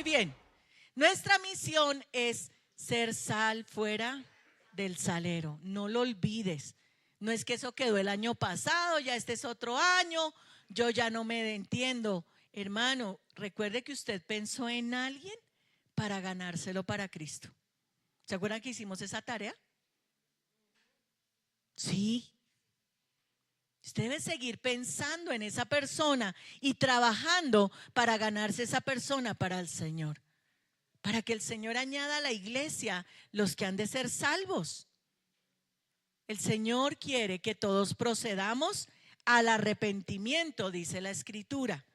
bien. Nuestra misión es ser sal fuera del salero. No lo olvides. No es que eso quedó el año pasado, ya este es otro año, yo ya no me entiendo. Hermano, recuerde que usted pensó en alguien para ganárselo para Cristo. ¿Se acuerdan que hicimos esa tarea? Sí. Usted debe seguir pensando en esa persona y trabajando para ganarse esa persona para el Señor. Para que el Señor añada a la iglesia los que han de ser salvos. El Señor quiere que todos procedamos al arrepentimiento, dice la Escritura.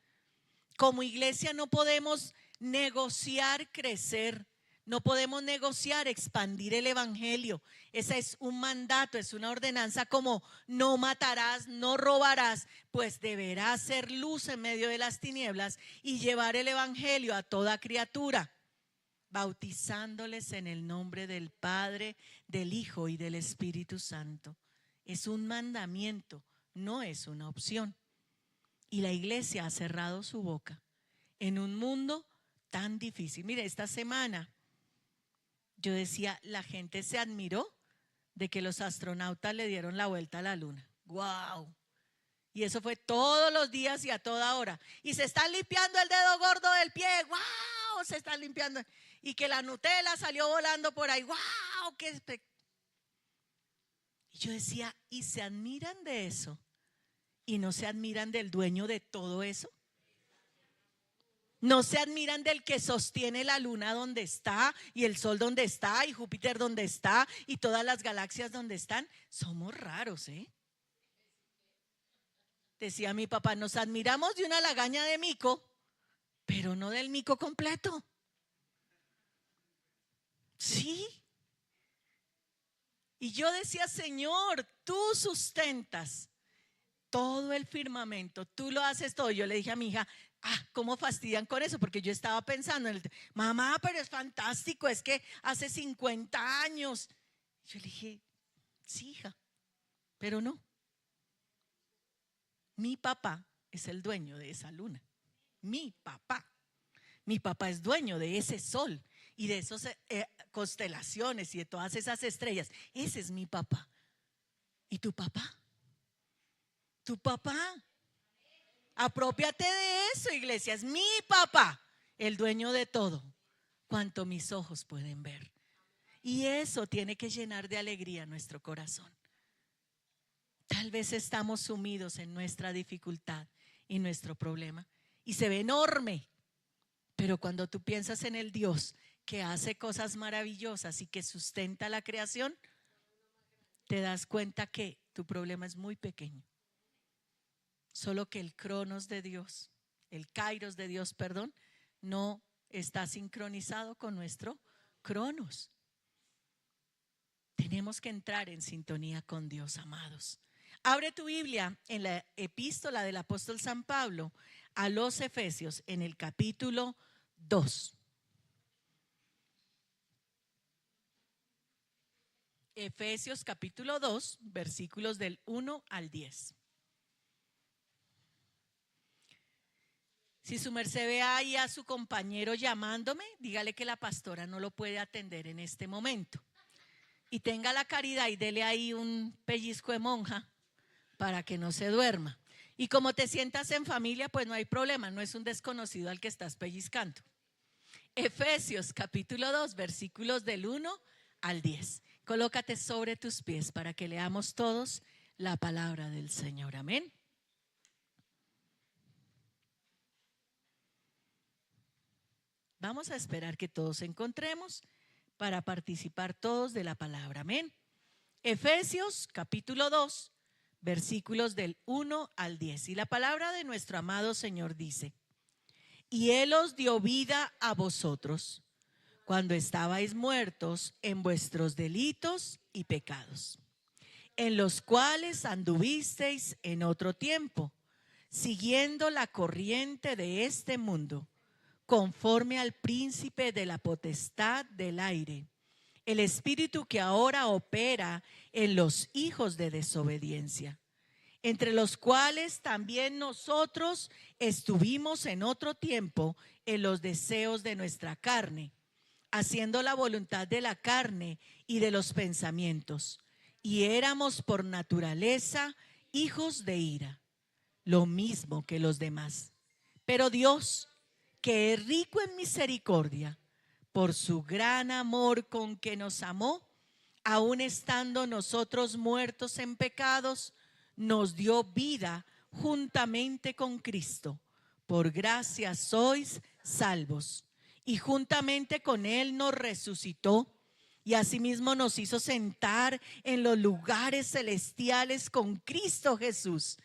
Como iglesia no podemos negociar crecer, no podemos negociar expandir el evangelio. Ese es un mandato, es una ordenanza como no matarás, no robarás, pues deberás ser luz en medio de las tinieblas y llevar el evangelio a toda criatura, bautizándoles en el nombre del Padre, del Hijo y del Espíritu Santo. Es un mandamiento, no es una opción. Y la iglesia ha cerrado su boca en un mundo tan difícil. Mire, esta semana yo decía, la gente se admiró de que los astronautas le dieron la vuelta a la luna. ¡Wow! Y eso fue todos los días y a toda hora. Y se están limpiando el dedo gordo del pie. ¡Wow! Se están limpiando. Y que la Nutella salió volando por ahí. ¡Wow! ¡Qué Y yo decía, ¿y se admiran de eso? ¿Y no se admiran del dueño de todo eso? ¿No se admiran del que sostiene la luna donde está y el sol donde está y Júpiter donde está y todas las galaxias donde están? Somos raros, ¿eh? Decía mi papá, nos admiramos de una lagaña de mico, pero no del mico completo. Sí. Y yo decía, Señor, tú sustentas todo el firmamento, tú lo haces todo. Yo le dije a mi hija, ¿cómo fastidian con eso? Porque yo estaba pensando en mamá, pero es fantástico, es que hace 50 años. Yo le dije, sí, hija, pero no. Mi papá es el dueño de esa luna. Mi papá. Mi papá es dueño de ese sol y de esas constelaciones y de todas esas estrellas. Ese es mi papá. ¿Y tu papá? Tu papá. Apropiate de eso, iglesia. Es mi papá, el dueño de todo, cuanto mis ojos pueden ver. Y eso tiene que llenar de alegría nuestro corazón. Tal vez estamos sumidos en nuestra dificultad y nuestro problema y se ve enorme, pero cuando tú piensas en el Dios que hace cosas maravillosas y que sustenta la creación, te das cuenta que tu problema es muy pequeño. Solo que el cronos de Dios, el kairos de Dios, perdón, no está sincronizado con nuestro cronos. Tenemos que entrar en sintonía con Dios, amados. Abre tu Biblia en la epístola del apóstol San Pablo a los Efesios en el capítulo 2. Efesios capítulo 2, versículos del 1 al 10. Si su merced ve ahí a su compañero llamándome, dígale que la pastora no lo puede atender en este momento. Y tenga la caridad y dele ahí un pellizco de monja para que no se duerma. Y como te sientas en familia, pues no hay problema, no es un desconocido al que estás pellizcando. Efesios capítulo 2, versículos del 1 al 10. Colócate sobre tus pies para que leamos todos la palabra del Señor. Amén. Vamos a esperar que todos encontremos para participar todos de la palabra. Amén. Efesios capítulo 2, versículos del 1 al 10. Y la palabra de nuestro amado Señor dice: y Él os dio vida a vosotros cuando estabais muertos en vuestros delitos y pecados, en los cuales anduvisteis en otro tiempo, siguiendo la corriente de este mundo, conforme al príncipe de la potestad del aire, el espíritu que ahora opera en los hijos de desobediencia, entre los cuales también nosotros estuvimos en otro tiempo en los deseos de nuestra carne, haciendo la voluntad de la carne y de los pensamientos, y éramos por naturaleza hijos de ira, lo mismo que los demás. Pero Dios, que es rico en misericordia, por su gran amor con que nos amó, aun estando nosotros muertos en pecados, nos dio vida juntamente con Cristo. Por gracia sois salvos. Y juntamente con Él nos resucitó y asimismo nos hizo sentar en los lugares celestiales con Cristo Jesús,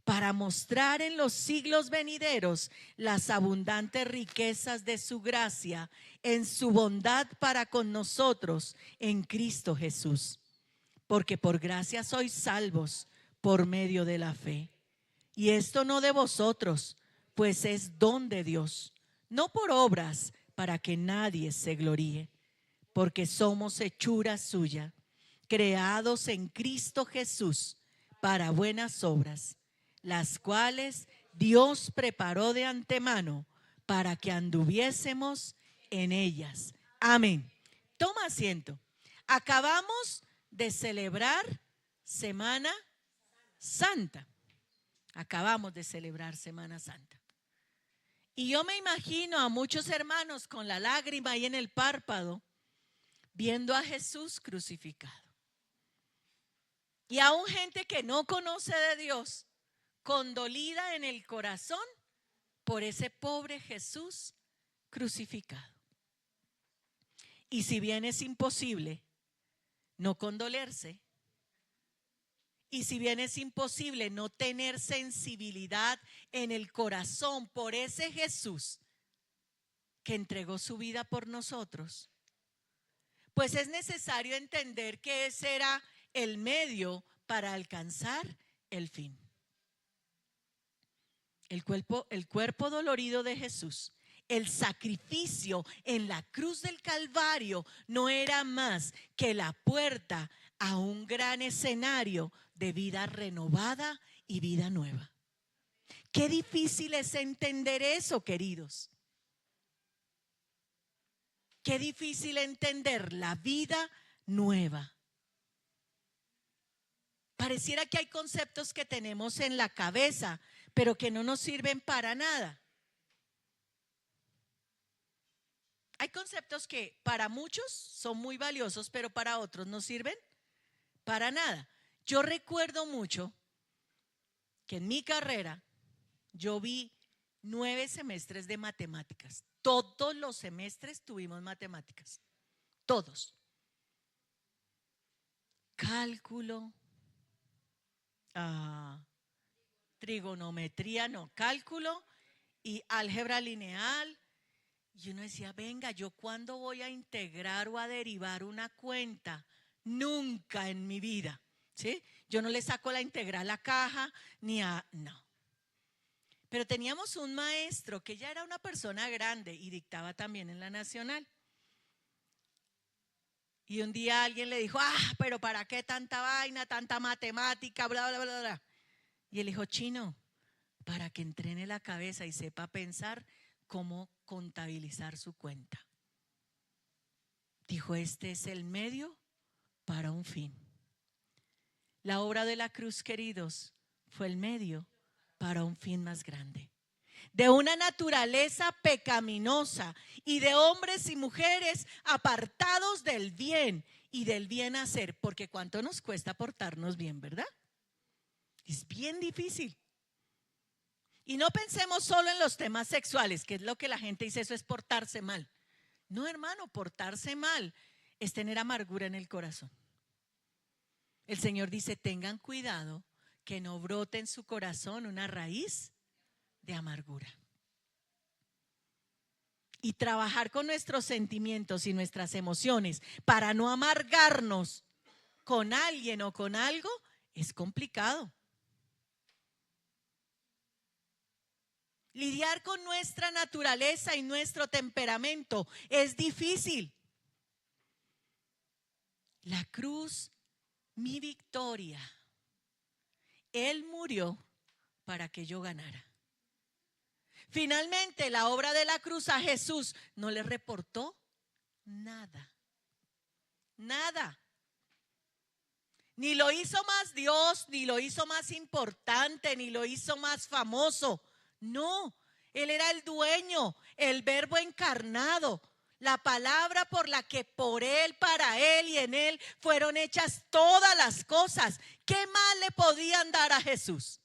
para mostrar en los siglos venideros las abundantes riquezas de su gracia en su bondad para con nosotros en Cristo Jesús. Porque por gracia sois salvos por medio de la fe. Y esto no de vosotros, pues es don de Dios, no por obras, para que nadie se gloríe, porque somos hechura suya, creados en Cristo Jesús para buenas obras, las cuales Dios preparó de antemano para que anduviésemos en ellas. Amén. Toma asiento. Acabamos de celebrar Semana Santa. Acabamos de celebrar Semana Santa. Y yo me imagino a muchos hermanos con la lágrima ahí en el párpado, viendo a Jesús crucificado. Y aún gente que no conoce de Dios, condolida en el corazón por ese pobre Jesús crucificado. Y si bien es imposible no condolerse, y si bien es imposible no tener sensibilidad en el corazón por ese Jesús que entregó su vida por nosotros, pues es necesario entender que ese era el medio para alcanzar el fin. El cuerpo dolorido de Jesús, el sacrificio en la cruz del Calvario, no era más que la puerta a un gran escenario de vida renovada y vida nueva. Qué difícil es entender eso, queridos. Qué difícil entender la vida nueva. Pareciera que hay conceptos que tenemos en la cabeza, pero que no nos sirven para nada. Hay conceptos que para muchos son muy valiosos, pero para otros no sirven para nada. Yo recuerdo mucho que en mi carrera yo vi 9 semestres de matemáticas. Todos los semestres tuvimos matemáticas. Todos. Cálculo, trigonometría, cálculo y álgebra lineal. Y uno decía, venga, ¿yo cuándo voy a integrar o a derivar una cuenta? Nunca en mi vida, ¿sí? Yo no le saco la integral a caja no. Pero teníamos un maestro que ya era una persona grande y dictaba también en la Nacional. Y un día alguien le dijo, pero ¿para qué tanta vaina, tanta matemática, bla, bla, bla, bla? Y él dijo, Chino, para que entrene la cabeza y sepa pensar cómo contabilizar su cuenta. Dijo, este es el medio para un fin. La obra de la cruz, queridos, fue el medio para un fin más grande. De una naturaleza pecaminosa y de hombres y mujeres apartados del bien y del bien hacer, porque cuánto nos cuesta portarnos bien, ¿verdad? Es bien difícil. Y no pensemos solo en los temas sexuales, que es lo que la gente dice, eso es portarse mal. No, hermano, portarse mal es tener amargura en el corazón. El Señor dice, tengan cuidado que no brote en su corazón una raíz de amargura. Y trabajar con nuestros sentimientos y nuestras emociones para no amargarnos con alguien o con algo es complicado. Lidiar con nuestra naturaleza y nuestro temperamento es difícil. La cruz, mi victoria. Él murió para que yo ganara. Finalmente, la obra de la cruz a Jesús no le reportó nada. Nada. Ni lo hizo más Dios, ni lo hizo más importante, ni lo hizo más famoso. No, Él era el dueño, el Verbo encarnado, la palabra por la que por Él, para Él y en Él fueron hechas todas las cosas. ¿Qué más le podían dar a Jesús?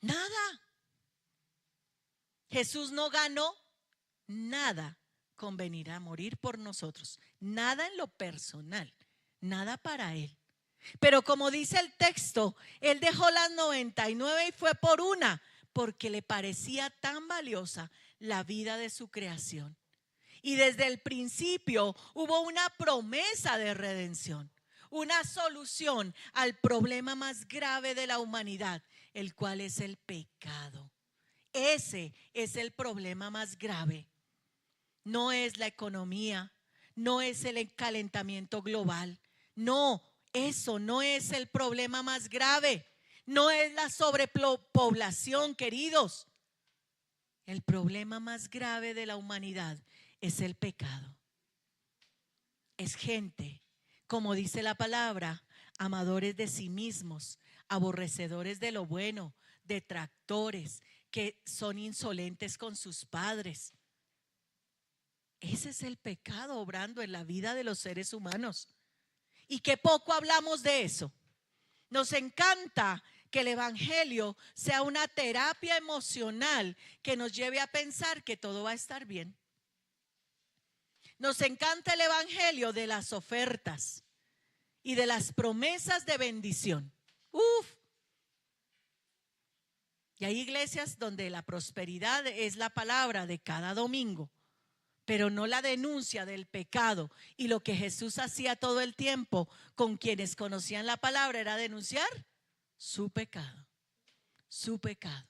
Nada. Jesús no ganó nada con venir a morir por nosotros. Nada en lo personal, nada para Él. Pero como dice el texto, Él dejó las 99 y fue por una, porque le parecía tan valiosa la vida de su creación. Y desde el principio hubo una promesa de redención, una solución al problema más grave de la humanidad, el cual es el pecado. Ese es el problema más grave. No es la economía, no es el calentamiento global. No, eso no es el problema más grave. No es la sobrepoblación, queridos. El problema más grave de la humanidad es el pecado. Es gente, como dice la palabra, amadores de sí mismos, aborrecedores de lo bueno, detractores, que son insolentes con sus padres. Ese es el pecado obrando en la vida de los seres humanos. Y que poco hablamos de eso. Nos encanta que el evangelio sea una terapia emocional que nos lleve a pensar que todo va a estar bien. Nos encanta el evangelio de las ofertas y de las promesas de bendición. Y hay iglesias donde la prosperidad es la palabra de cada domingo, pero no la denuncia del pecado. Y lo que Jesús hacía todo el tiempo con quienes conocían la palabra era denunciar su pecado, su pecado.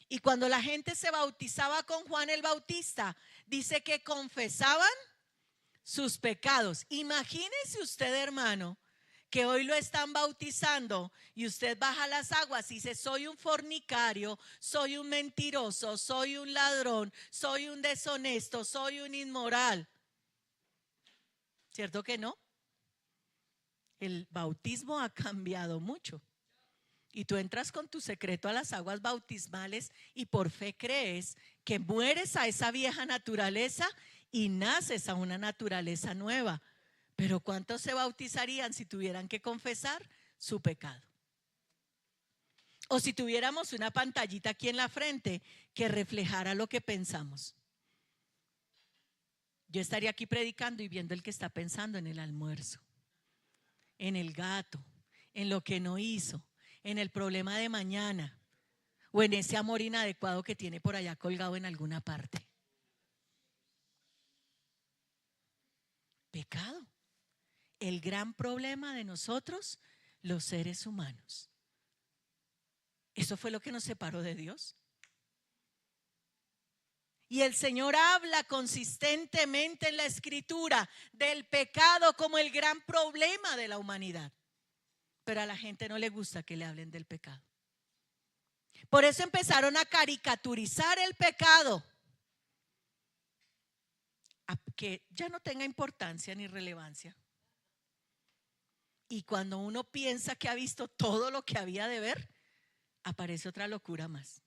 Y cuando la gente se bautizaba con Juan el Bautista, dice que confesaban sus pecados. Imagínese usted, hermano, que hoy lo están bautizando y usted baja las aguas y dice: soy un fornicario, soy un mentiroso, soy un ladrón, soy un deshonesto, soy un inmoral. ¿Cierto que no? El bautismo ha cambiado mucho. Y tú entras con tu secreto a las aguas bautismales y por fe crees que mueres a esa vieja naturaleza y naces a una naturaleza nueva. Pero ¿cuántos se bautizarían si tuvieran que confesar su pecado? O si tuviéramos una pantallita aquí en la frente que reflejara lo que pensamos. Yo estaría aquí predicando y viendo el que está pensando en el almuerzo, en el gato, en lo que no hizo, en el problema de mañana o en ese amor inadecuado que tiene por allá colgado en alguna parte. Pecado. El gran problema de nosotros, los seres humanos. Eso fue lo que nos separó de Dios. Y el Señor habla consistentemente en la Escritura del pecado como el gran problema de la humanidad. Pero a la gente no le gusta que le hablen del pecado. Por eso empezaron a caricaturizar el pecado, a que ya no tenga importancia ni relevancia. Y cuando uno piensa que ha visto todo lo que había de ver, aparece otra locura más.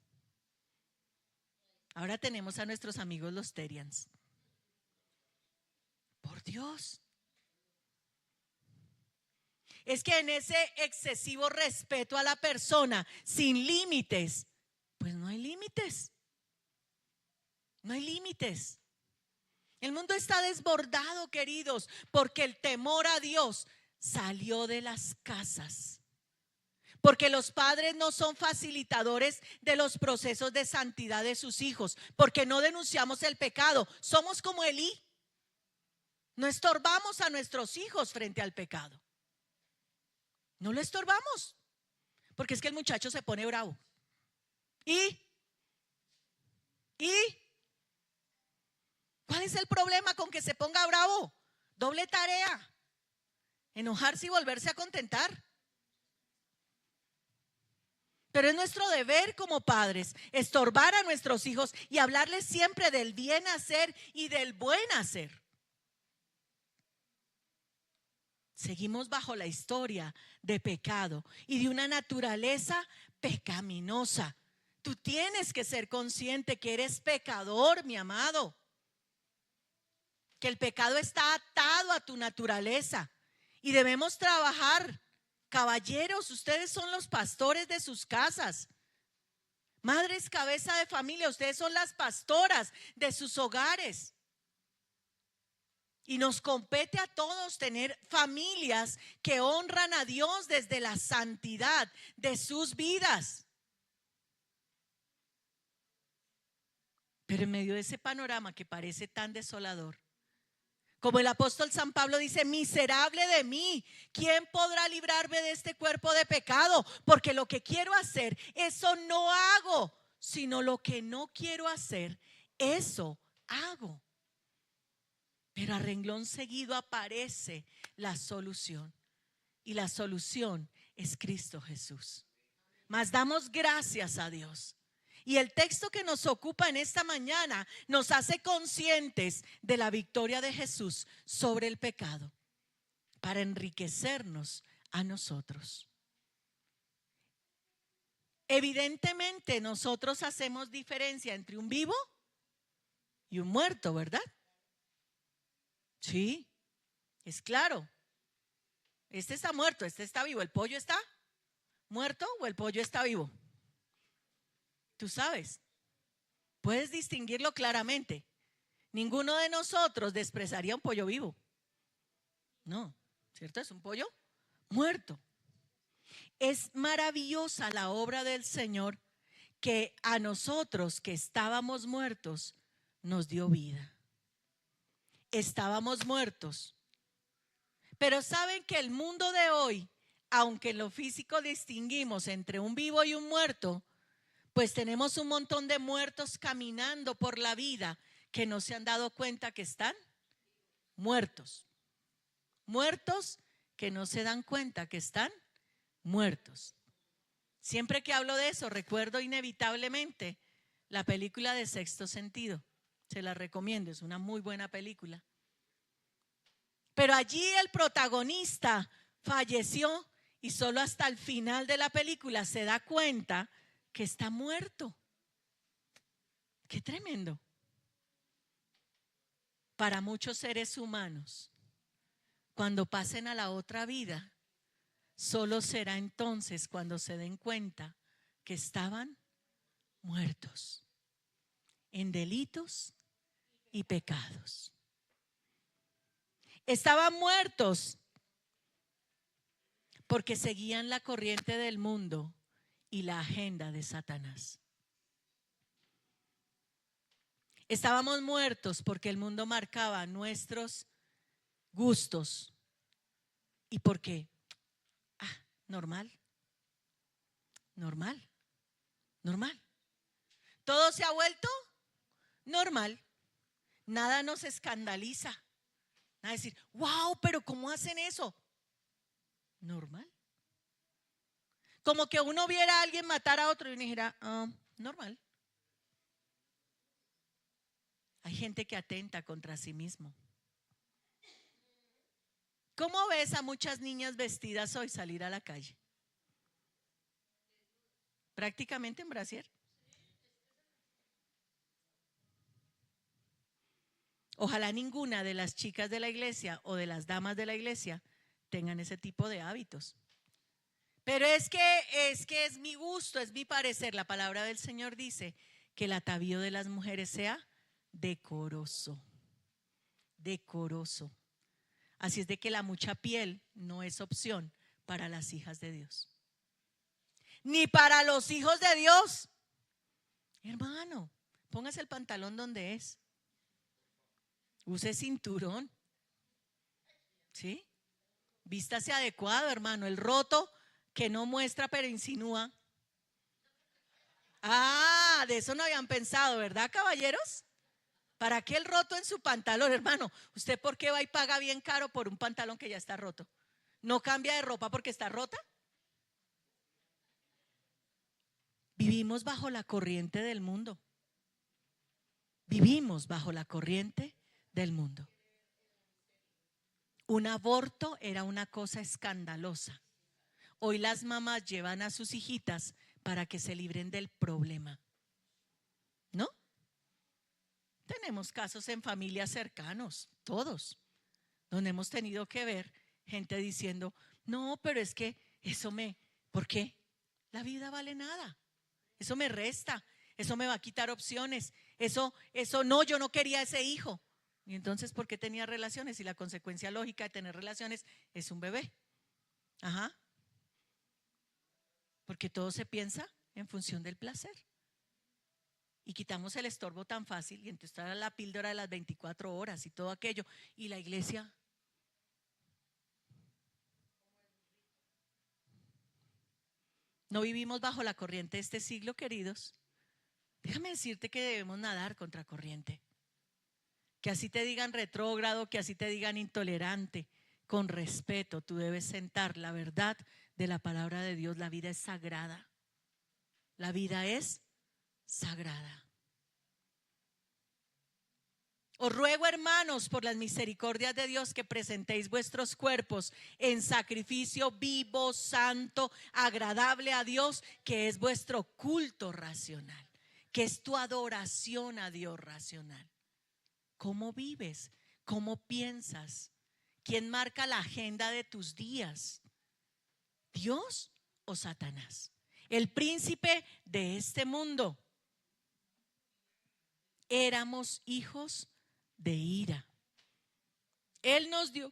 Ahora tenemos a nuestros amigos los Terians. Por Dios. Es que en ese excesivo respeto a la persona, sin límites, pues no hay límites. No hay límites. El mundo está desbordado, queridos, porque el temor a Dios salió de las casas. Porque los padres no son facilitadores de los procesos de santidad de sus hijos. Porque no denunciamos el pecado. Somos como Elí. No estorbamos a nuestros hijos frente al pecado. No lo estorbamos. Porque es que el muchacho se pone bravo. ¿Y? ¿Cuál es el problema con que se ponga bravo? Doble tarea. Enojarse y volverse a contentar. Pero es nuestro deber como padres estorbar a nuestros hijos y hablarles siempre del bien hacer y del buen hacer. Seguimos bajo la historia de pecado y de una naturaleza pecaminosa. Tú tienes que ser consciente que eres pecador, mi amado. Que el pecado está atado a tu naturaleza y debemos trabajar. Caballeros, ustedes son los pastores de sus casas. Madres, cabeza de familia, ustedes son las pastoras de sus hogares. Y nos compete a todos tener familias que honran a Dios desde la santidad de sus vidas. Pero en medio de ese panorama que parece tan desolador, como el apóstol San Pablo dice, miserable de mí, ¿quién podrá librarme de este cuerpo de pecado? Porque lo que quiero hacer, eso no hago, sino lo que no quiero hacer, eso hago. Pero a renglón seguido aparece la solución. Y la solución es Cristo Jesús. Mas damos gracias a Dios. Y el texto que nos ocupa en esta mañana nos hace conscientes de la victoria de Jesús sobre el pecado para enriquecernos a nosotros. Evidentemente nosotros hacemos diferencia entre un vivo y un muerto, ¿verdad? Sí, es claro. Este está muerto, este está vivo. ¿El pollo está muerto o el pollo está vivo? Tú sabes, puedes distinguirlo claramente. Ninguno de nosotros desprezaría un pollo vivo. No, ¿cierto? Es un pollo muerto. Es maravillosa la obra del Señor que a nosotros que estábamos muertos nos dio vida. Estábamos muertos. Pero saben que el mundo de hoy, aunque en lo físico distinguimos entre un vivo y un muerto, pues tenemos un montón de muertos caminando por la vida que no se han dado cuenta que están muertos. Muertos que no se dan cuenta que están muertos. Siempre que hablo de eso, recuerdo inevitablemente la película de Sexto Sentido. Se la recomiendo, es una muy buena película. Pero allí el protagonista falleció y solo hasta el final de la película se da cuenta que está muerto. Qué tremendo. Para muchos seres humanos, cuando pasen a la otra vida, solo será entonces cuando se den cuenta que estaban muertos en delitos y pecados. Estaban muertos porque seguían la corriente del mundo y la agenda de Satanás. Estábamos muertos porque el mundo marcaba nuestros gustos. ¿Y por qué? Normal. Todo se ha vuelto normal. Nada nos escandaliza. Nada de decir, wow, pero ¿cómo hacen eso? Normal. Como que uno viera a alguien matar a otro y uno dijera, normal. Hay gente que atenta contra sí mismo. ¿Cómo ves a muchas niñas vestidas hoy salir a la calle? Prácticamente en brasier. Ojalá ninguna de las chicas de la iglesia o de las damas de la iglesia tengan ese tipo de hábitos. Pero es que es mi gusto, es mi parecer. La palabra del Señor dice que el atavío de las mujeres sea decoroso. Decoroso. Así es de que la mucha piel no es opción para las hijas de Dios. Ni para los hijos de Dios. Hermano, póngase el pantalón donde es. Use cinturón. ¿Sí? Vístase adecuado, hermano. El roto que no muestra pero insinúa. De eso no habían pensado, ¿verdad, caballeros? ¿Para qué el roto en su pantalón, hermano? ¿Usted por qué va y paga bien caro por un pantalón que ya está roto? ¿No cambia de ropa porque está rota? Vivimos bajo la corriente del mundo. Vivimos bajo la corriente del mundo. Un aborto era una cosa escandalosa. Hoy las mamás llevan a sus hijitas para que se libren del problema, ¿no? Tenemos casos en familias cercanos, todos, donde hemos tenido que ver gente diciendo, no, pero es que ¿por qué? La vida vale nada, eso me resta, eso me va a quitar opciones, eso no, yo no quería ese hijo. Y entonces, ¿por qué tenía relaciones? Y la consecuencia lógica de tener relaciones es un bebé. Ajá. Porque todo se piensa en función del placer. Y quitamos el estorbo tan fácil, y entonces está la píldora de las 24 horas y todo aquello. Y la iglesia. No vivimos bajo la corriente de este siglo, queridos. Déjame decirte que debemos nadar contra corriente. Que así te digan retrógrado, que así te digan intolerante, con respeto tú debes sentar la verdad de la palabra de Dios. La vida es sagrada. La vida es sagrada. Os ruego, hermanos, por las misericordias de Dios, que presentéis vuestros cuerpos en sacrificio vivo, santo, agradable a Dios, que es vuestro culto racional, que es tu adoración a Dios racional. ¿Cómo vives? ¿Cómo piensas? ¿Quién marca la agenda de tus días? ¿Dios o Satanás? El príncipe de este mundo. Éramos hijos de ira. Él nos dio,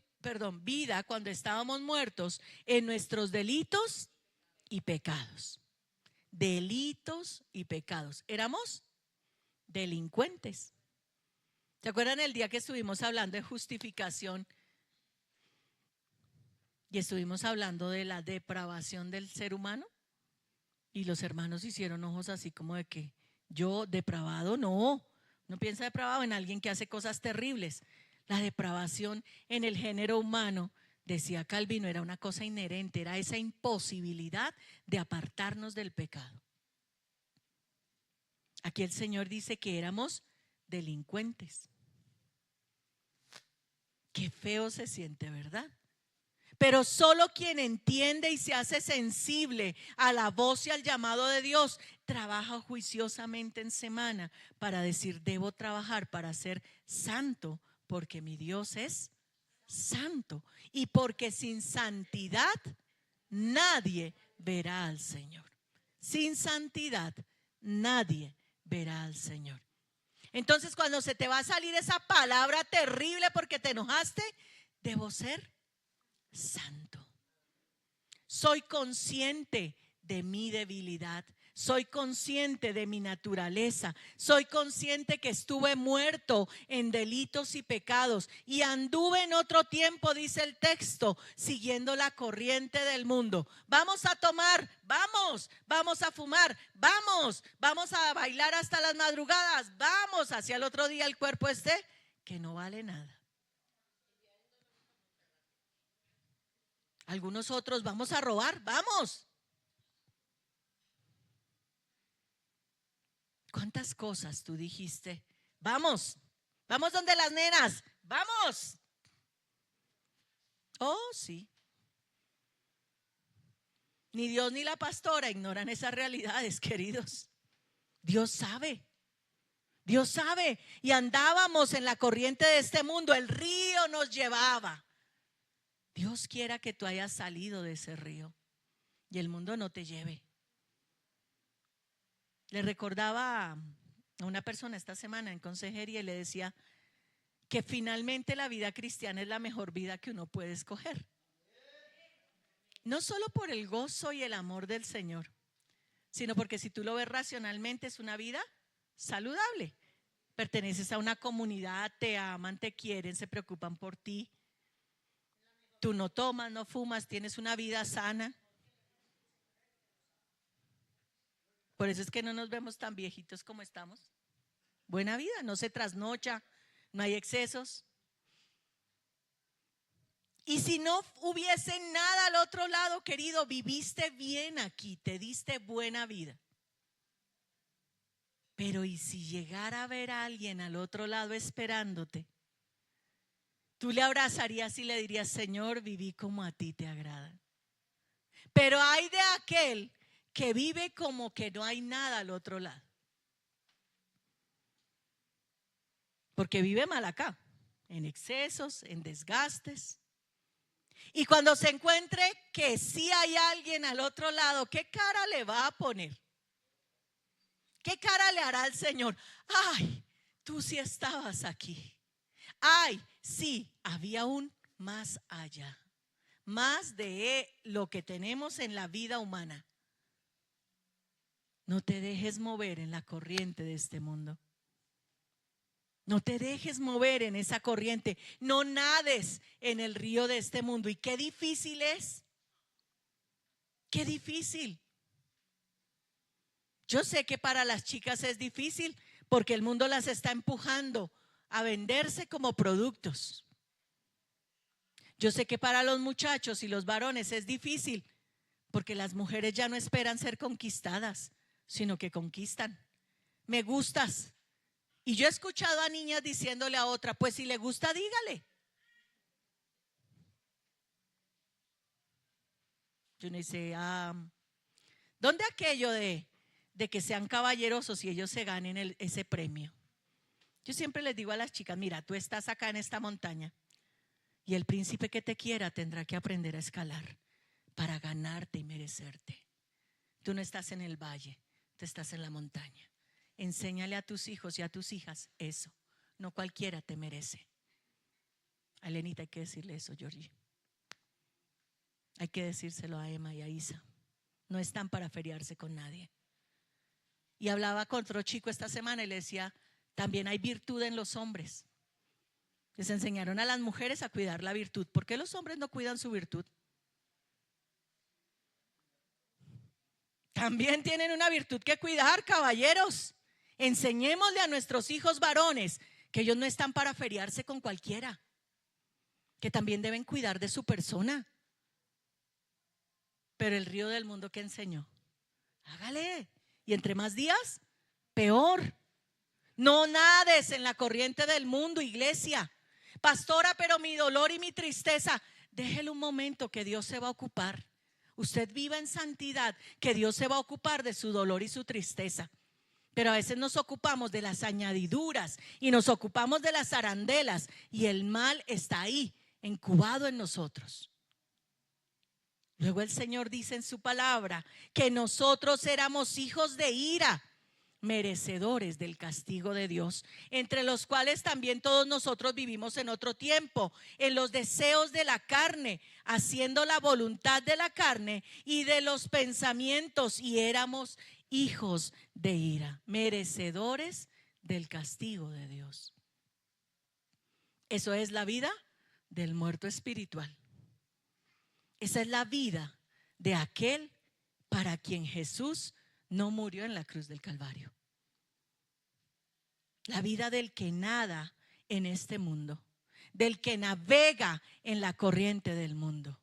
vida cuando estábamos muertos en nuestros delitos y pecados. Delitos y pecados. Éramos delincuentes. ¿Se acuerdan el día que estuvimos hablando de justificación? Y estuvimos hablando de la depravación del ser humano. Y los hermanos hicieron ojos así como de que yo depravado, no piensa depravado en alguien que hace cosas terribles. La depravación en el género humano, decía Calvino, era una cosa inherente, era esa imposibilidad de apartarnos del pecado. Aquí el Señor dice que éramos delincuentes. Qué feo se siente, ¿verdad? Pero solo quien entiende y se hace sensible a la voz y al llamado de Dios trabaja juiciosamente en semana para decir: debo trabajar para ser santo, porque mi Dios es santo, y porque sin santidad nadie verá al Señor. Sin santidad nadie verá al Señor. Entonces, cuando se te va a salir esa palabra terrible porque te enojaste, debo ser santo. Soy consciente de mi debilidad. Soy consciente de mi naturaleza. Soy consciente que estuve muerto en delitos y pecados y anduve en otro tiempo, dice el texto, siguiendo la corriente del mundo. Vamos a tomar, vamos a fumar, vamos a bailar hasta las madrugadas, vamos hacia el otro día el cuerpo que no vale nada. Algunos otros, vamos a robar, vamos. ¿Cuántas cosas tú dijiste? Vamos donde las nenas, vamos. Oh, sí. Ni Dios ni la pastora ignoran esas realidades, queridos. Dios sabe. Y andábamos en la corriente de este mundo, el río nos llevaba. Dios quiera que tú hayas salido de ese río y el mundo no te lleve. Le recordaba a una persona esta semana en consejería y le decía que finalmente la vida cristiana es la mejor vida que uno puede escoger. No solo por el gozo y el amor del Señor, sino porque si tú lo ves racionalmente es una vida saludable. Perteneces a una comunidad, te aman, te quieren, se preocupan por ti. Tú no tomas, no fumas, tienes una vida sana. Por eso es que no nos vemos tan viejitos como estamos. Buena vida, no se trasnocha, no hay excesos. Y si no hubiese nada al otro lado, querido, viviste bien aquí, te diste buena vida. Pero ¿y si llegara a ver a alguien al otro lado esperándote? Tú le abrazarías y le dirías: Señor, viví como a ti te agrada. Pero hay de aquel que vive como que no hay nada al otro lado. Porque vive mal acá, en excesos, en desgastes. Y cuando se encuentre que sí hay alguien al otro lado, ¿qué cara le va a poner? ¿Qué cara le hará al Señor? Ay, tú sí estabas aquí. Ay, sí, había un más allá. Más de lo que tenemos en la vida humana. No te dejes mover en la corriente de este mundo. No te dejes mover en esa corriente. No nades en el río de este mundo. Y qué difícil es. Qué difícil. Yo sé que para las chicas es difícil porque el mundo las está empujando a venderse como productos. Yo sé que para los muchachos y los varones es difícil porque las mujeres ya no esperan ser conquistadas, sino que conquistan. Me gustas. Y yo he escuchado a niñas diciéndole a otra: pues si le gusta, dígale. Yo no sé, ¿dónde aquello de que sean caballerosos y ellos se ganen ese premio? Yo siempre les digo a las chicas: mira, tú estás acá en esta montaña y el príncipe que te quiera tendrá que aprender a escalar para ganarte y merecerte. Tú no estás en el valle, tú estás en la montaña. Enséñale a tus hijos y a tus hijas eso. No cualquiera te merece. A Elenita hay que decirle eso, Georgie. Hay que decírselo a Emma y a Isa. No están para feriarse con nadie. Y hablaba con otro chico esta semana y le decía: también hay virtud en los hombres. Les enseñaron a las mujeres a cuidar la virtud. ¿Por qué los hombres no cuidan su virtud? También tienen una virtud que cuidar, caballeros. Enseñémosle a nuestros hijos varones que ellos no están para feriarse con cualquiera, que también deben cuidar de su persona. Pero el río del mundo, ¿qué enseñó? Hágale. Y entre más días, peor. No nades en la corriente del mundo, iglesia. Pastora, pero mi dolor y mi tristeza, déjelo un momento, que Dios se va a ocupar. Usted viva en santidad, que Dios se va a ocupar de su dolor y su tristeza. Pero a veces nos ocupamos de las añadiduras y nos ocupamos de las arandelas, y el mal está ahí, incubado en nosotros. Luego el Señor dice en su palabra que nosotros éramos hijos de ira, merecedores del castigo de Dios, entre los cuales también todos nosotros vivimos en otro tiempo, en los deseos de la carne, haciendo la voluntad de la carne y de los pensamientos, y éramos hijos de ira, merecedores del castigo de Dios. Eso es la vida del muerto espiritual. Esa es la vida de aquel para quien Jesús no murió en la cruz del Calvario. La vida del que nada en este mundo, del que navega en la corriente del mundo.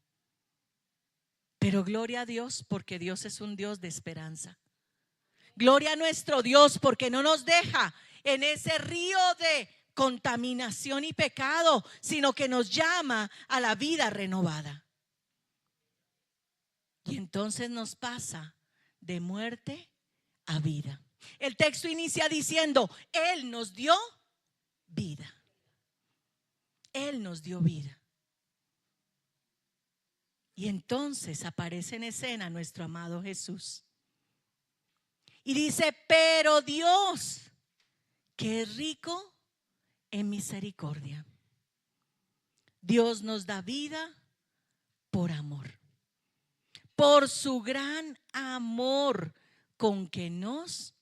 Pero gloria a Dios, porque Dios es un Dios de esperanza. Gloria a nuestro Dios, porque no nos deja en ese río de contaminación y pecado, sino que nos llama a la vida renovada. Y entonces nos pasa de muerte a vida. El texto inicia diciendo: Él nos dio vida. Él nos dio vida. Y entonces aparece en escena nuestro amado Jesús. Y dice: pero Dios, que es rico en misericordia. Dios nos da vida por amor. Por su gran amor con que nos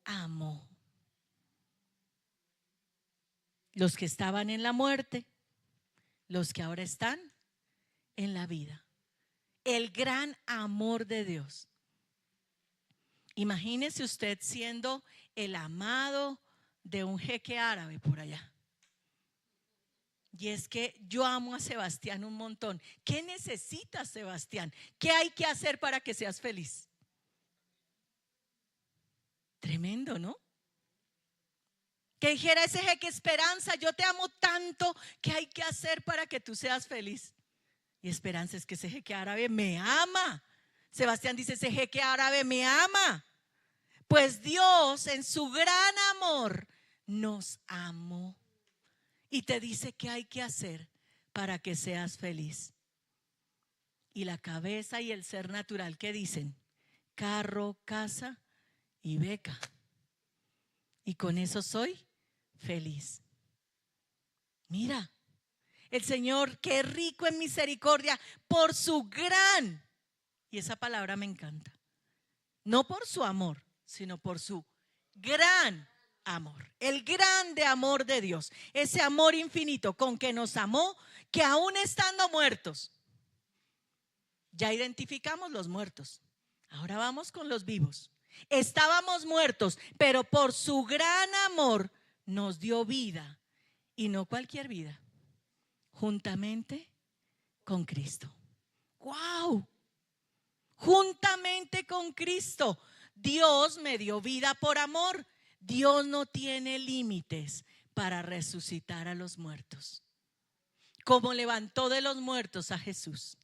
amó. Los que estaban en la muerte, los que ahora están en la vida. El gran amor de Dios. Imagínese usted siendo el amado de un jeque árabe por allá. Y es que yo amo a Sebastián un montón. ¿Qué necesitas, Sebastián? ¿Qué hay que hacer para que seas feliz? Tremendo, ¿no? Que dijera ese jeque: Esperanza, yo te amo tanto, ¿qué hay que hacer para que tú seas feliz? Y Esperanza: es que ese jeque árabe me ama. Sebastián dice: ese jeque árabe me ama. Pues Dios en su gran amor nos amó y te dice qué hay que hacer para que seas feliz. Y la cabeza y el ser natural, ¿qué dicen? Carro, casa y beca. Y con eso soy feliz. Mira, el Señor, qué rico en misericordia, por su gran, y esa palabra me encanta, no por su amor, sino por su gran amor, el grande amor de Dios, ese amor infinito con que nos amó, que aún estando muertos, ya identificamos los muertos, ahora vamos con los vivos. Estábamos muertos, pero por su gran amor nos dio vida, y no cualquier vida, juntamente con Cristo. ¡Wow! Juntamente con Cristo. Dios me dio vida por amor. Dios no tiene límites para resucitar a los muertos. Como levantó de los muertos a Jesús,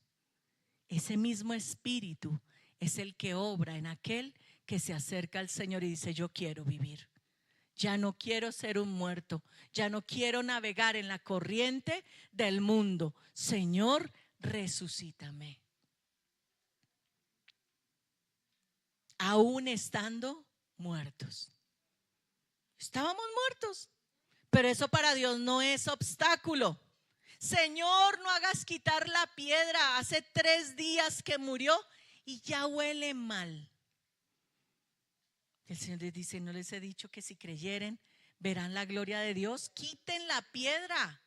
ese mismo espíritu es el que obra en aquel que se acerca al Señor y dice: yo quiero vivir. Ya no quiero ser un muerto. Ya no quiero navegar en la corriente del mundo. Señor, resucítame. Aún estando muertos. Estábamos muertos, pero eso para Dios no es obstáculo. Señor, no hagas quitar la piedra. Hace 3 días que murió y ya huele mal. El Señor les dice: ¿no les he dicho que si creyeren verán la gloria de Dios? Quiten la piedra.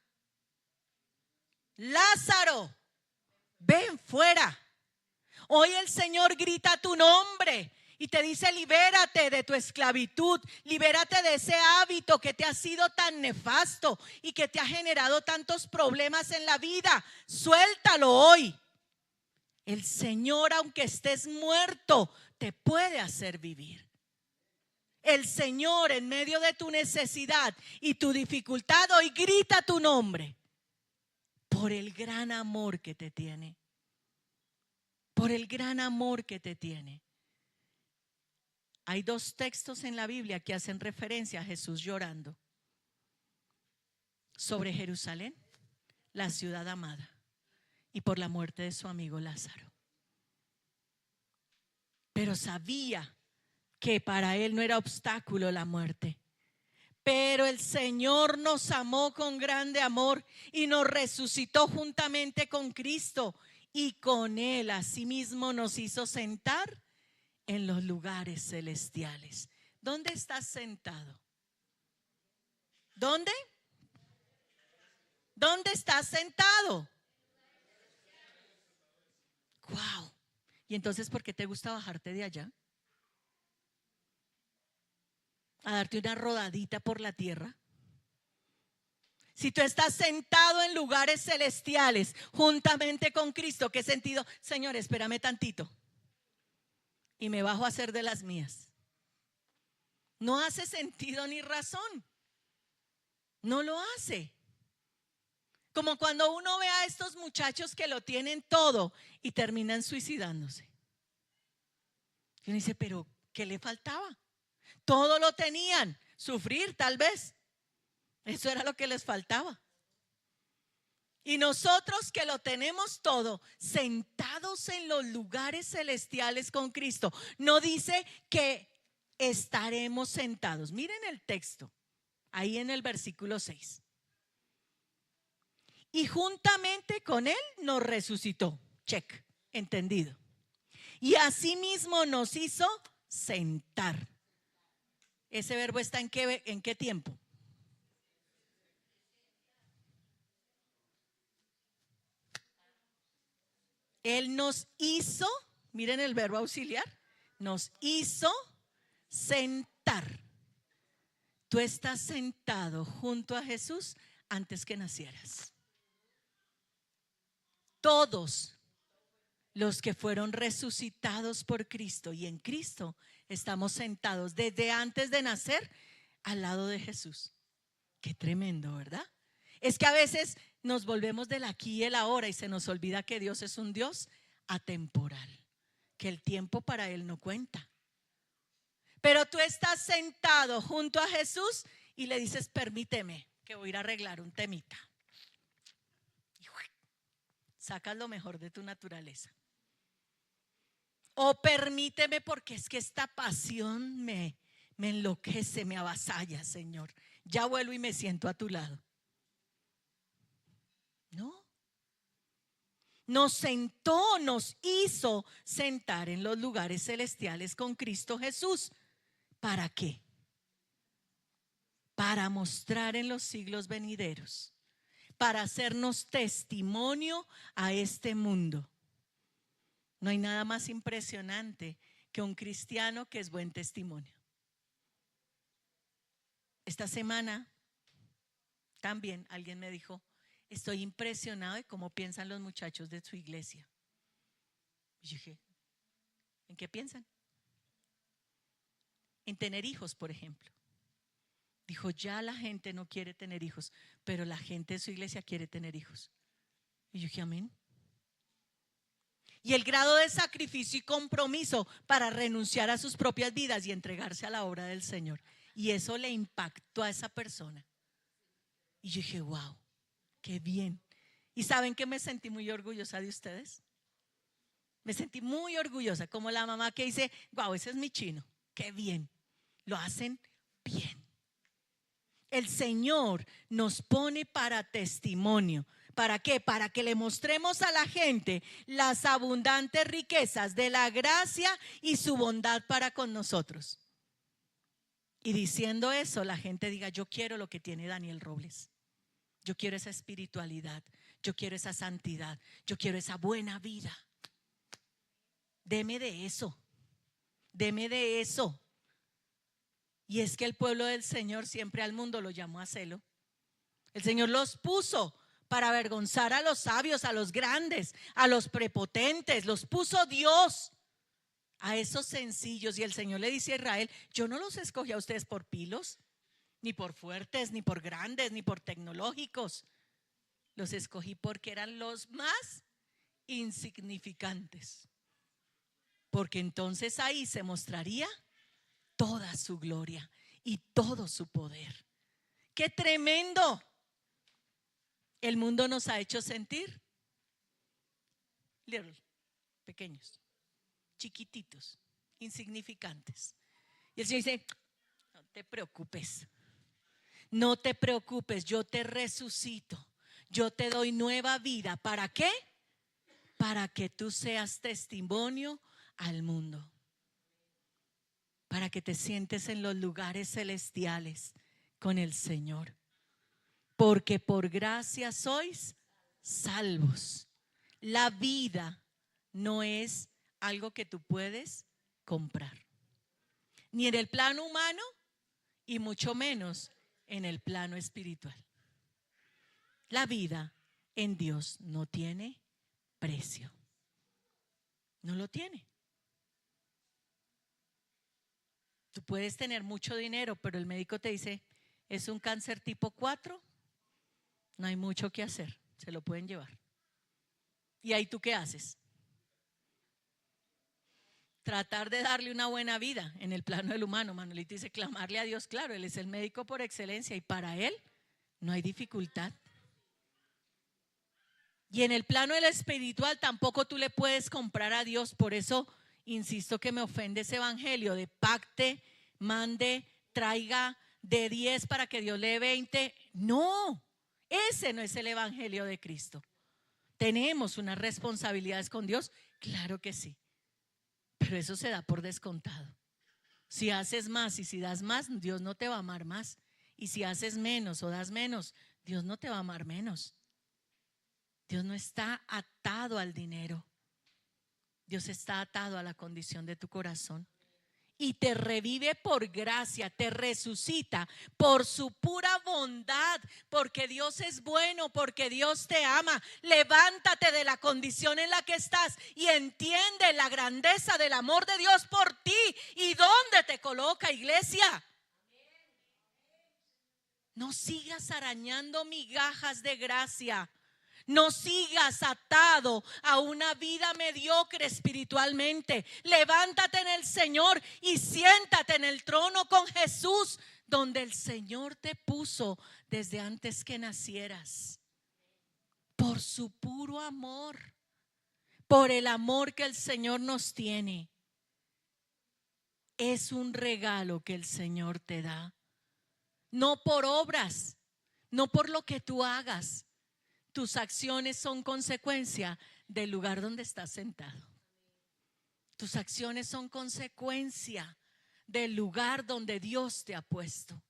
Lázaro, ven fuera. Hoy el Señor grita tu nombre y te dice: libérate de tu esclavitud, libérate de ese hábito que te ha sido tan nefasto y que te ha generado tantos problemas en la vida. Suéltalo hoy. El Señor, aunque estés muerto, te puede hacer vivir. El Señor, en medio de tu necesidad y tu dificultad, hoy grita tu nombre por el gran amor que te tiene. Por el gran amor que te tiene. Hay 2 textos en la Biblia que hacen referencia a Jesús llorando sobre Jerusalén, la ciudad amada, y por la muerte de su amigo Lázaro. Pero sabía que para él no era obstáculo la muerte. Pero el Señor nos amó con grande amor y nos resucitó juntamente con Cristo, y con él asimismo nos hizo sentar en los lugares celestiales. ¿Dónde estás sentado? ¿Dónde? ¿Dónde estás sentado? Wow. ¿Y entonces por qué te gusta bajarte de allá? A darte una rodadita por la tierra. Si tú estás sentado en lugares celestiales juntamente con Cristo, ¿qué sentido? Señor, espérame tantito y me bajo a hacer de las mías. No hace sentido ni razón. No lo hace. Como cuando uno ve a estos muchachos que lo tienen todo y terminan suicidándose. Y uno dice: pero ¿qué le faltaba? Todo lo tenían. Sufrir, tal vez. Eso era lo que les faltaba. Y nosotros que lo tenemos todo, sentados en los lugares celestiales con Cristo, no dice que estaremos sentados. Miren el texto, ahí en el versículo 6. Y juntamente con él nos resucitó. Check, entendido. Y asimismo nos hizo sentar. Ese verbo está ¿en qué tiempo? Él nos hizo, miren el verbo auxiliar, nos hizo sentar. Tú estás sentado junto a Jesús antes que nacieras. Todos los que fueron resucitados por Cristo y en Cristo estamos sentados desde antes de nacer al lado de Jesús. Qué tremendo, ¿verdad? Es que a veces nos volvemos del aquí y el ahora y se nos olvida que Dios es un Dios atemporal, que el tiempo para Él no cuenta. Pero tú estás sentado junto a Jesús y le dices: permíteme que voy a ir a arreglar un temita. Y sacas lo mejor de tu naturaleza. O permíteme, porque es que esta pasión me enloquece, me avasalla, Señor. Ya vuelvo y me siento a tu lado. No. Nos sentó, nos hizo sentar en los lugares celestiales con Cristo Jesús. ¿Para qué? Para mostrar en los siglos venideros, para hacernos testimonio a este mundo. No hay nada más impresionante que un cristiano que es buen testimonio. Esta semana también alguien me dijo: estoy impresionado de cómo piensan los muchachos de su iglesia. Y yo dije: ¿en qué piensan? En tener hijos, por ejemplo. Dijo: ya la gente no quiere tener hijos, pero la gente de su iglesia quiere tener hijos. Y yo dije: amén. Y el grado de sacrificio y compromiso para renunciar a sus propias vidas y entregarse a la obra del Señor. Y eso le impactó a esa persona. Y yo dije: wow, qué bien. ¿Y saben que me sentí muy orgullosa de ustedes? Me sentí muy orgullosa, como la mamá que dice: wow, ese es mi chino, qué bien. Lo hacen bien. El Señor nos pone para testimonio. ¿Para qué? Para que le mostremos a la gente las abundantes riquezas de la gracia y su bondad para con nosotros. Y diciendo eso, la gente diga: yo quiero lo que tiene Daniel Robles. Yo quiero esa espiritualidad. Yo quiero esa santidad. Yo quiero esa buena vida. Deme de eso. Deme de eso. Y es que el pueblo del Señor siempre al mundo lo llamó a celo. El Señor los puso para avergonzar a los sabios, a los grandes, a los prepotentes. Los puso Dios a esos sencillos. Y el Señor le dice a Israel: yo no los escogí a ustedes por pilos, ni por fuertes, ni por grandes, ni por tecnológicos. Los escogí porque eran los más insignificantes. Porque entonces ahí se mostraría toda su gloria y todo su poder. ¡Qué tremendo! El mundo nos ha hecho sentir little, pequeños, chiquititos, insignificantes. Y el Señor dice: no te preocupes, no te preocupes, yo te resucito, yo te doy nueva vida. ¿Para qué? Para que tú seas testimonio al mundo. Para que te sientes en los lugares celestiales con el Señor. Porque por gracia sois salvos. La vida no es algo que tú puedes comprar, ni en el plano humano y mucho menos en el plano espiritual. La vida en Dios no tiene precio. No lo tiene. Tú puedes tener mucho dinero, pero el médico te dice: es un cáncer tipo 4, no hay mucho que hacer, se lo pueden llevar. ¿Y ahí tú qué haces? Tratar de darle una buena vida en el plano del humano. Manuelito dice: clamarle a Dios. Claro, Él es el médico por excelencia y para Él no hay dificultad. Y en el plano del espiritual tampoco tú le puedes comprar a Dios. Por eso insisto que me ofende ese evangelio de pacte, mande, traiga de 10 para que Dios le dé 20. No, ese no es el evangelio de Cristo. ¿Tenemos unas responsabilidades con Dios? Claro que sí, pero eso se da por descontado. Si haces más y si das más, Dios no te va a amar más. Y si haces menos o das menos, Dios no te va a amar menos. Dios no está atado al dinero. Dios está atado a la condición de tu corazón. Y te revive por gracia, te resucita por su pura bondad, porque Dios es bueno, porque Dios te ama. Levántate de la condición en la que estás y entiende la grandeza del amor de Dios por ti y dónde te coloca, iglesia. No sigas arañando migajas de gracia. No sigas atado a una vida mediocre espiritualmente. Levántate en el Señor y siéntate en el trono con Jesús, donde el Señor te puso desde antes que nacieras. Por su puro amor, por el amor que el Señor nos tiene. Es un regalo que el Señor te da. No por obras, no por lo que tú hagas. Tus acciones son consecuencia del lugar donde estás sentado. Tus acciones son consecuencia del lugar donde Dios te ha puesto.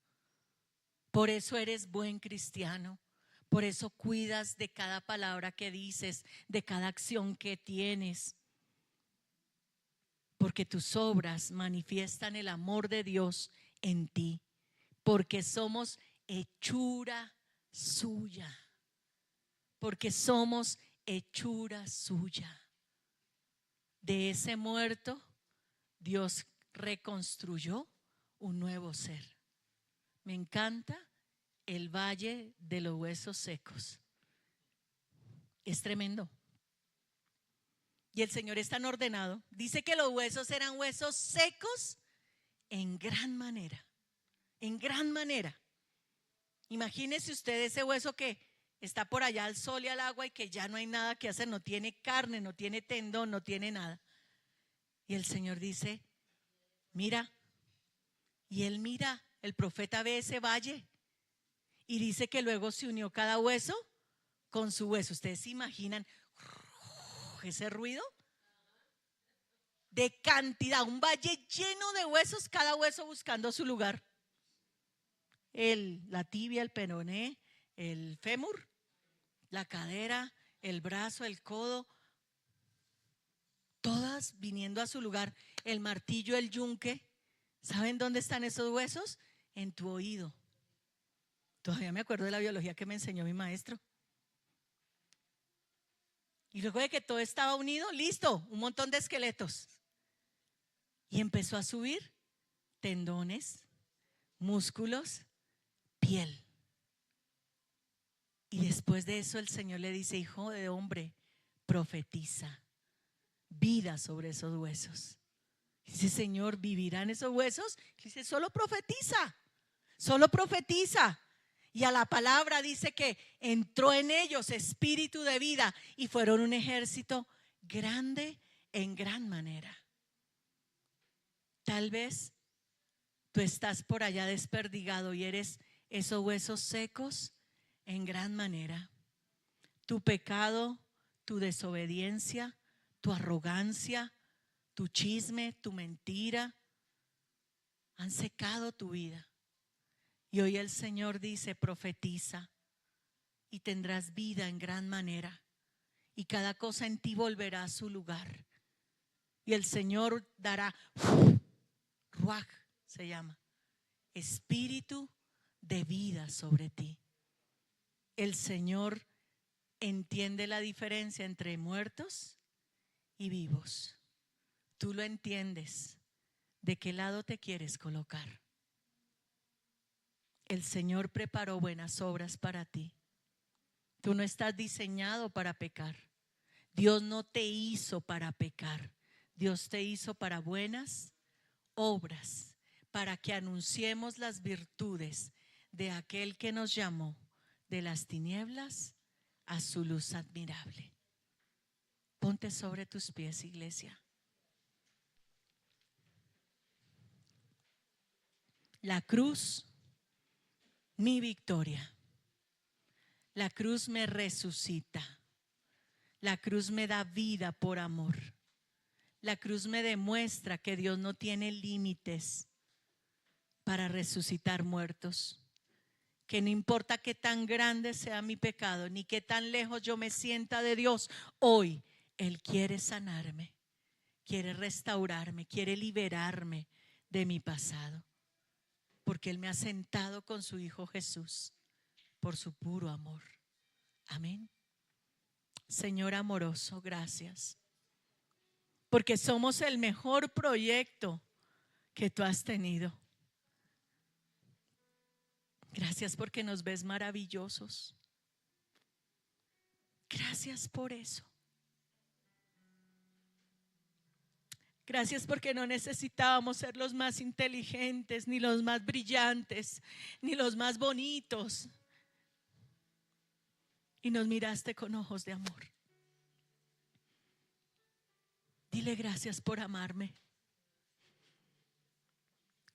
Por eso eres buen cristiano. Por eso cuidas de cada palabra que dices, de cada acción que tienes. Porque tus obras manifiestan el amor de Dios en ti. Porque somos hechura suya. Porque somos hechura suya. De ese muerto, Dios reconstruyó un nuevo ser. Me encanta el valle de los huesos secos. Es tremendo. Y el Señor es tan ordenado. Dice que los huesos eran huesos secos en gran manera. En gran manera. Imagínese usted ese hueso que está por allá al sol y al agua y que ya no hay nada que hacer, no tiene carne, no tiene tendón, no tiene nada. Y el Señor dice, mira, y él mira, el profeta ve ese valle y dice que luego se unió cada hueso con su hueso. ¿Ustedes se imaginan ese ruido? De cantidad, un valle lleno de huesos, cada hueso buscando su lugar. La tibia, el peroné, el fémur, la cadera, el brazo, el codo, todas viniendo a su lugar. El martillo, el yunque. ¿Saben dónde están esos huesos? En tu oído. Todavía me acuerdo de la biología que me enseñó mi maestro. Y luego de que todo estaba unido, listo, un montón de esqueletos. Y empezó a subir tendones, músculos, piel. Y después de eso el Señor le dice, hijo de hombre, profetiza vida sobre esos huesos. Dice, Señor, ¿vivirán esos huesos? Dice, solo profetiza, solo profetiza. Y a la palabra dice que entró en ellos espíritu de vida y fueron un ejército grande en gran manera. Tal vez tú estás por allá desperdigado y eres esos huesos secos en gran manera. Tu pecado, tu desobediencia, tu arrogancia, tu chisme, tu mentira han secado tu vida. Y hoy el Señor dice, profetiza y tendrás vida en gran manera. Y cada cosa en ti volverá a su lugar. Y el Señor dará, ruaj se llama, espíritu de vida sobre ti. El Señor entiende la diferencia entre muertos y vivos. Tú lo entiendes. ¿De qué lado te quieres colocar? El Señor preparó buenas obras para ti. Tú no estás diseñado para pecar. Dios no te hizo para pecar. Dios te hizo para buenas obras, para que anunciemos las virtudes de aquel que nos llamó de las tinieblas a su luz admirable. Ponte sobre tus pies, iglesia. La cruz, mi victoria. La cruz me resucita. La cruz me da vida por amor. La cruz me demuestra que Dios no tiene límites para resucitar muertos. Que no importa qué tan grande sea mi pecado, ni qué tan lejos yo me sienta de Dios, hoy Él quiere sanarme, quiere restaurarme, quiere liberarme de mi pasado. Porque Él me ha sentado con su Hijo Jesús por su puro amor. Amén. Señor amoroso, gracias. Porque somos el mejor proyecto que tú has tenido. Gracias porque nos ves maravillosos. Gracias por eso. Gracias porque no necesitábamos ser los más inteligentes, ni los más brillantes, ni los más bonitos. Y nos miraste con ojos de amor. Dile gracias por amarme.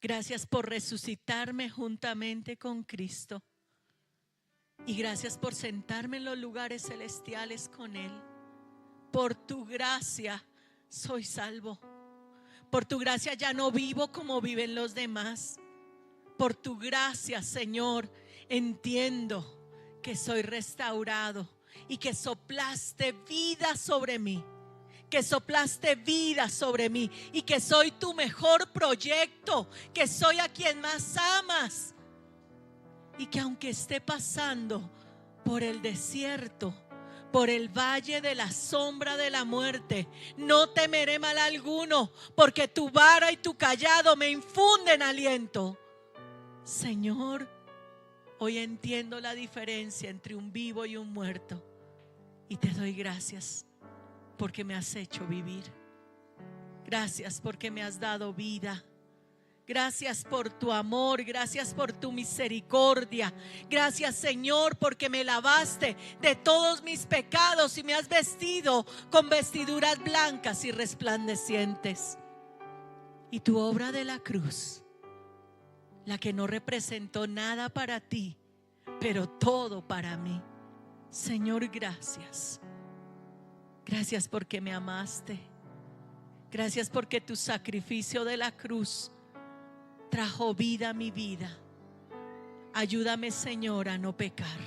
Gracias por resucitarme juntamente con Cristo. Y gracias por sentarme en los lugares celestiales con Él. Por tu gracia soy salvo. Por tu gracia ya no vivo como viven los demás. Por tu gracia, Señor, entiendo que soy restaurado y que soplaste vida sobre mí. Que soplaste vida sobre mí y que soy tu mejor proyecto, que soy a quien más amas. Y que aunque esté pasando por el desierto, por el valle de la sombra de la muerte, no temeré mal alguno, porque tu vara y tu cayado me infunden aliento. Señor, hoy entiendo la diferencia entre un vivo y un muerto, y te doy gracias porque me has hecho vivir. Gracias porque me has dado vida. Gracias por tu amor, gracias por tu misericordia. Gracias, Señor, porque me lavaste de todos mis pecados y me has vestido con vestiduras blancas y resplandecientes. Y tu obra de la cruz, la que no representó nada para ti, pero todo para mí. Señor, gracias. Gracias porque me amaste. Gracias porque tu sacrificio de la cruz trajo vida a mi vida. Ayúdame, Señor, a no pecar.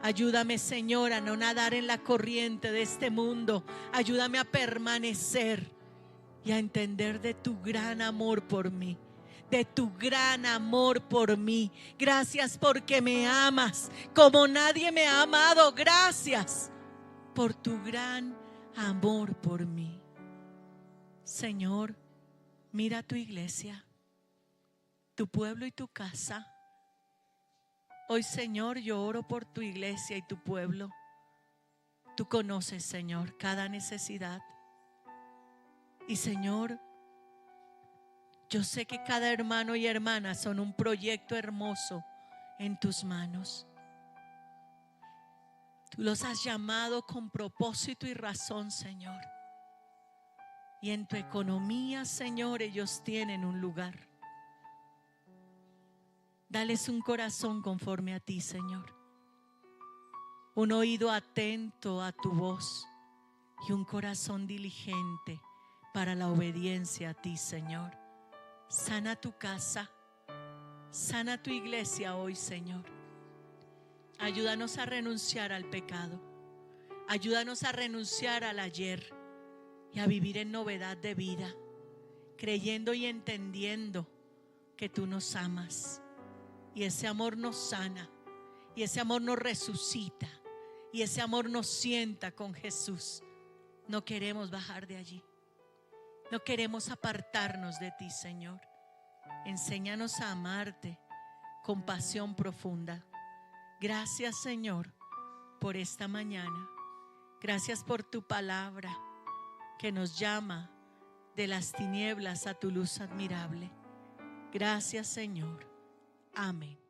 Ayúdame, Señor, a no nadar en la corriente de este mundo. Ayúdame a permanecer y a entender de tu gran amor por mí. De tu gran amor por mí. Gracias porque me amas como nadie me ha amado. Gracias por tu gran amor por mí. Señor, mira tu iglesia, tu pueblo y tu casa. Hoy, Señor, yo oro por tu iglesia y tu pueblo. Tú conoces, Señor, cada necesidad. Y, Señor, yo sé que cada hermano y hermana son un proyecto hermoso en tus manos. Tú los has llamado con propósito y razón, Señor. Y en tu economía, Señor, ellos tienen un lugar. Dales un corazón conforme a ti, Señor. Un oído atento a tu voz y un corazón diligente para la obediencia a ti, Señor. Sana tu casa, sana tu iglesia hoy, Señor. Ayúdanos a renunciar al pecado. Ayúdanos a renunciar al ayer y a vivir en novedad de vida, creyendo y entendiendo que tú nos amas. Y ese amor nos sana, y ese amor nos resucita, y ese amor nos sienta con Jesús. No queremos bajar de allí. No queremos apartarnos de ti, Señor. Enséñanos a amarte con pasión profunda. Gracias, Señor, por esta mañana. Gracias por tu palabra que nos llama de las tinieblas a tu luz admirable. Gracias, Señor. Amén.